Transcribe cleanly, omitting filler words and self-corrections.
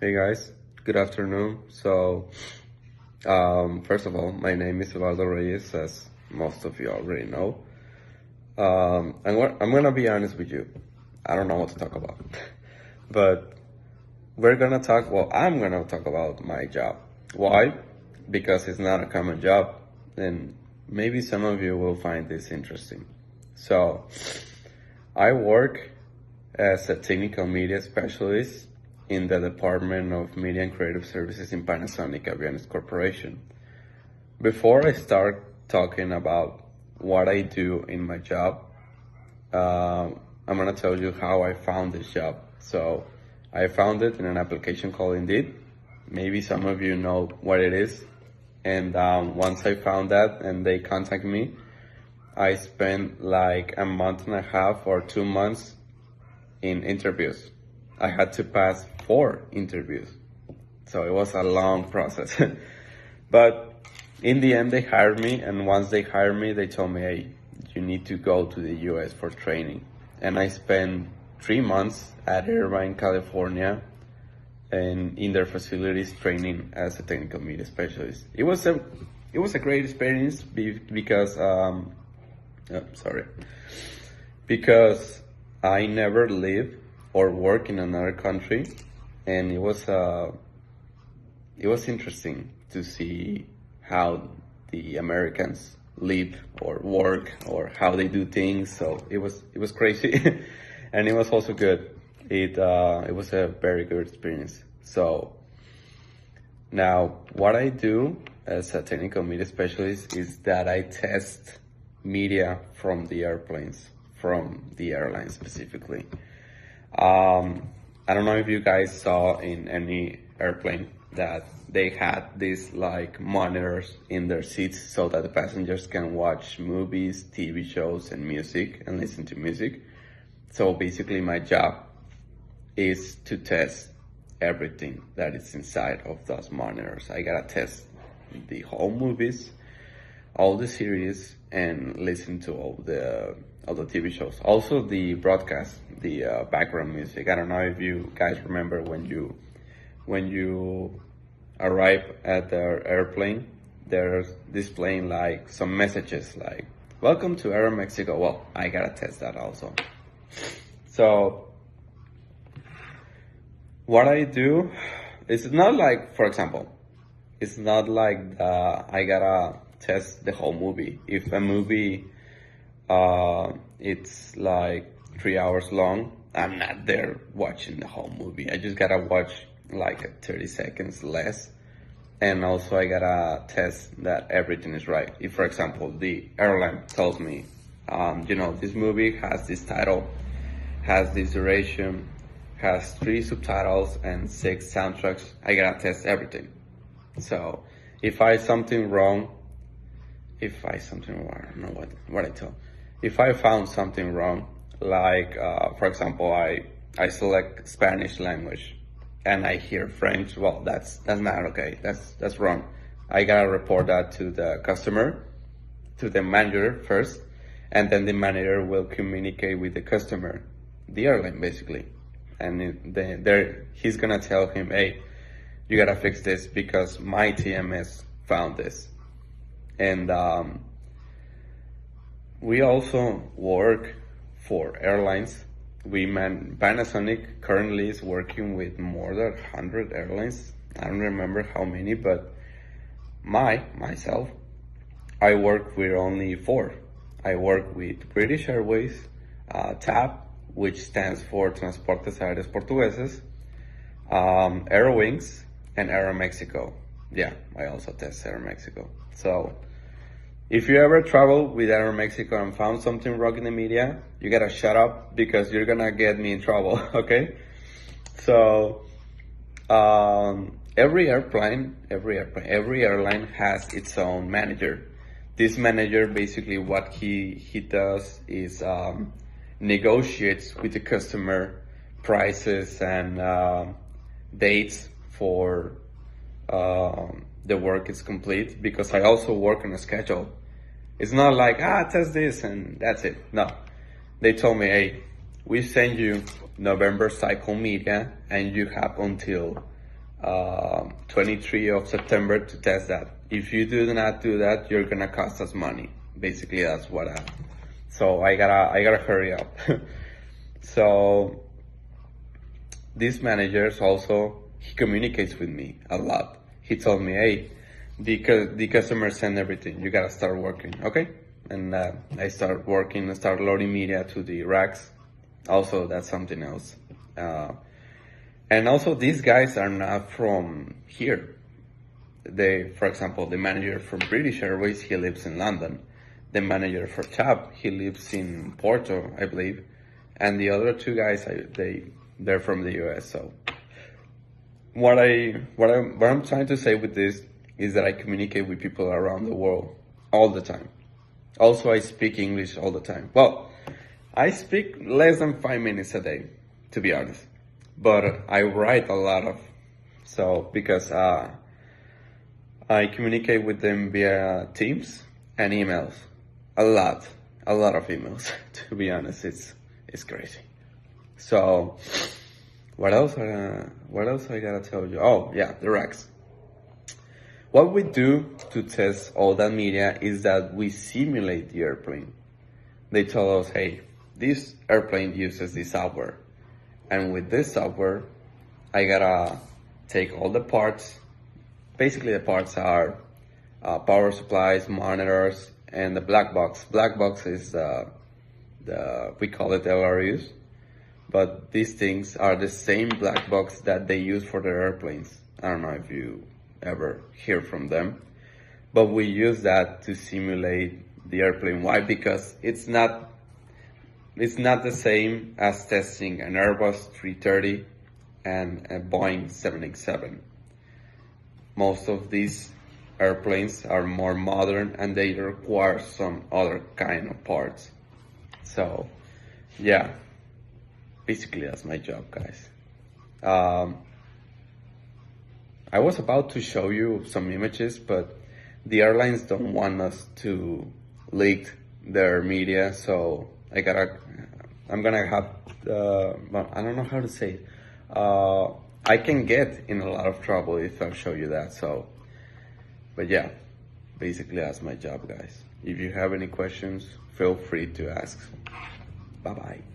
Hey guys, good afternoon. First of all, my name is Eduardo Reyes, as most of you already know. I'm gonna be honest with you. I don't know what to talk about, but I'm gonna talk about my job. Why? Because it's not a common job, and maybe some of you will find this interesting. So, I work as a technical media specialist in the Department of Media and Creative Services in Panasonic Avionics Corporation. Before I start talking about what I do in my job, I'm gonna tell you how I found this job. So I found it in an application called Indeed. Maybe some of you know what it is. And once I found that and they contact me, I spent like a month and a half or 2 months in interviews. I had to pass 4 interviews. So it was a long process. But in the end, they hired me. And once they hired me, they told me, hey, you need to go to the US for training. And I spent 3 months at Irvine, California, and in their facilities training as a technical media specialist. It was a great experience because sorry, because I never live or work in another country, and it was interesting to see how the Americans live or work or how they do things. So it was crazy, and it was also good. It was a very good experience. So now what I do as a technical media specialist is that I test media from the airplanes, from the airlines specifically. I don't know if you guys saw in any airplane that they had these like monitors in their seats so that the passengers can watch movies, TV shows, and music and listen to music. So basically, my job is to test everything that is inside of those monitors. I gotta test the whole movies, all the series, and listen to all the TV shows. Also the broadcast, the background music. I don't know if you guys remember when you arrive at the airplane, they're displaying like some messages like "Welcome to Aeromexico." Well, I gotta test that also. So what I do is not like, for example, it's not like I gotta test the whole movie. If a movie it's like 3 hours long, I'm not there watching the whole movie. I just gotta watch like 30 seconds less. And also I gotta test that everything is right. If, for example, the airline tells me, this movie has this title, has this duration, has 3 subtitles and 6 soundtracks, I gotta test everything. So if I something wrong, I don't know what I tell. If I found something wrong, like for example, I select Spanish language, and I hear French, well, that's not okay. That's wrong. I gotta report that to the customer, to the manager first, and then the manager will communicate with the customer, the airline basically, and he's gonna tell him, hey, you gotta fix this because my TMS found this. And we also work for airlines. Panasonic currently is working with more than 100 airlines. I don't remember how many, but myself, I work with only 4. I work with British Airways, TAP, which stands for Transportes Aéreos Portugueses, Aerowings, and Aeromexico. Yeah, I also test Aeromexico. So if you ever travel with Aeromexico and found something wrong in the media, you gotta shut up because you're gonna get me in trouble, okay? So every airline has its own manager. This manager, basically what he does is negotiates with the customer prices and dates for the work is complete, because I also work on a schedule. It's not like, test this and that's it. No. They told me, hey, we send you November cycle media and you have until 23 of September to test that. If you do not do that, you're gonna cost us money. Basically, that's what I. So I gotta hurry up. So these managers also, he communicates with me a lot. He told me, hey, the customer send everything. You gotta start working, okay? And I start working and start loading media to the racks. Also, that's something else. And also, these guys are not from here. For example, the manager from British Airways, he lives in London. The manager for TAP, he lives in Porto, I believe. And the other two guys, they're from the US. So what I'm trying to say with this is that I communicate with people around the world all the time. Also, I speak English all the time. Well, I speak less than 5 minutes a day, to be honest. But I write a lot because I communicate with them via Teams and emails. A lot of emails, to be honest. It's crazy. So, what else I gotta tell you? Oh, yeah, the racks. What we do to test all that media is that we simulate the airplane. They tell us, hey, this airplane uses this software. And with this software, I gotta take all the parts. Basically, the parts are power supplies, monitors, and the black box. Black box is we call it LRUs. But these things are the same black box that they use for their airplanes. I don't know if you ever hear from them, but we use that to simulate the airplane. Why? Because it's not the same as testing an Airbus 330 and a Boeing 787. Most of these airplanes are more modern and they require some other kind of parts. So, yeah, basically that's my job, guys. I was about to show you some images, but the airlines don't want us to leak their media, so I'm gonna have, well, I don't know how to say it. I can get in a lot of trouble if I show you that, so, but yeah, basically that's my job, guys. If you have any questions, feel free to ask. Bye-bye.